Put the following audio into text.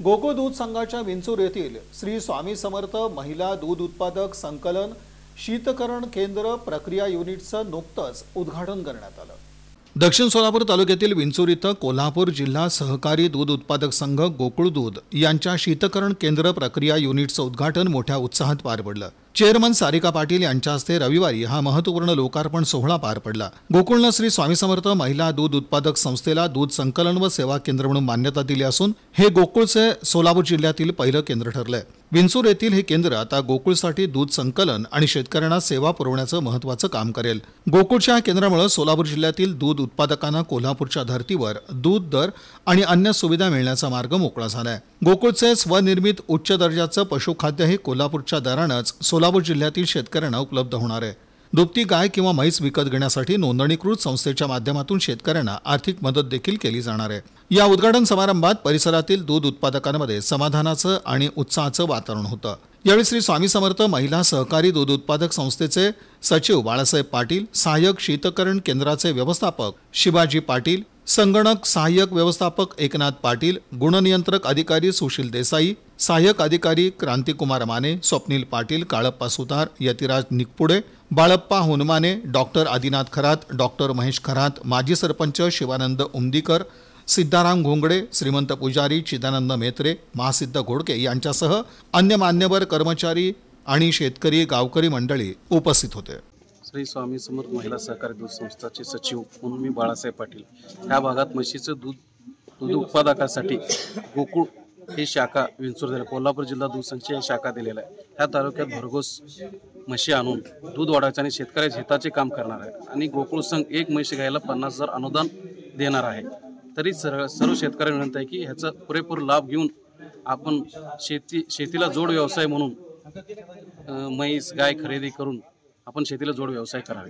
गोकुळ दूध संघाच्या विंचूर येथील श्री स्वामी समर्थ महिला दूध उत्पादक संकलन शीतकरण केंद्र प्रक्रिया युनिटचं नुकतंच उद्घाटन करण्यात आलं। दक्षिण सोलापूर तालुक्यातील विंचूर इथं कोल्हापूर जिल्हा सहकारी दूध उत्पादक संघ गोकुळ दूध यांच्या शीतकरण केंद्र प्रक्रिया युनिटचं उद्घाटन मोठ्या उत्साहात पार पडलं। चेअरमन सारिका पाटील यांच्या हस्ते रविवारी हा महत्त्वपूर्ण लोकार्पण सोहळा पार पडला। गोकुळनं श्री स्वामी समर्थ महिला दूध उत्पादक संस्थेला दूध संकलन व सेवा केंद्र म्हणून मान्यता दिली असून हे गोकुळचे सोलापूर जिल्ह्यातील पहिलं केंद्र ठरलंय। विंचूर येथील हे केंद्र आता गोकुळसाठी दूध संकलन आणि शेतकऱ्यांना सेवा पुरवण्याचं महत्त्वाचं काम करेल। गोकुळच्या केंद्रामुळे सोलापूर जिल्ह्यातील दूध उत्पादकांना कोल्हापूरच्या धर्तीवर दूध दर आणि अन्य सुविधा मिळण्याचा मार्ग मोकळा झालाय। गोकुळचे स्वनिर्मित उच्च दर्जाचं पशुखाद्य हे कोल्हापूरच्या दरानंच सोलापूर जिल्ह्यातील शेतकऱ्यांना उपलब्ध होणार आहे। दुभती गाय किंवा म्हैस विकत घेण्यासाठी नोंदणीकृत संस्थेच्या माध्यमातून शेतकऱ्यांना आर्थिक मदत देखील केली जाणार आहे। या उद्घाटन समारंभात परिसरातील दूध उत्पादकांमध्ये समाधानाचं आणि उत्साहाचं वातावरण होतं। यावेळी श्री स्वामी समर्थ महिला सहकारी दूध उत्पादक संस्थेचे सचिव बाळासाहेब पाटील, सहाय्यक शीतकरण केंद्राचे व्यवस्थापक शिवाजी पाटील, संगणक सहाय्यक व्यवस्थापक एकनाथ पाटील, गुणनियंत्रक अधिकारी सुशील देसाई, सहाय्यक अधिकारी क्रांतिकुमार माने, स्वप्नील पाटील, काळप्पा सुतार, यतिराज निकपुडे, बाळप्पा होनमाने, डॉक्टर आदिनाथ खरात, डॉक्टर महेश खरात, माजी सरपंच शिवानंद उमदीकर, सिद्धाराम घोंगडे, श्रीमंत पुजारी, चिदानंद मेत्रे, महासिद्ध घोडके यांच्यासह अन्य मान्यवर कर्मचारी आणि शेतकरी गावकरी मंडळी उपस्थित होते। श्री स्वामी समर्थ महिला सहकारी दूध संस्थाचे सचिव म्हणून मी बाळासाहेब पाटील ह्या भागात म्हशीचं दूध उत्पादकासाठी गोकुळ ही शाखा विंचूर दिली, कोल्हापूर जिल्हा दूध संघाची शाखा दिलेला आहे। ह्या तालुक्यात भरघोस म्हशी आणून दूध वाढवायचं आणि शेतकऱ्याच्या हिताचे काम करणार आहे आणि गोकुळ संघ एक म्हशी घ्यायला 50,000 अनुदान देणार आहे। तरी सर्व शेतकऱ्यांना विनंती आहे की ह्याचा पुरेपूर लाभ घेऊन आपण शेतीला जोड व्यवसाय म्हणून म्हैस गाय खरेदी करून आपण शेतीला जोड व्यवसाय करावे।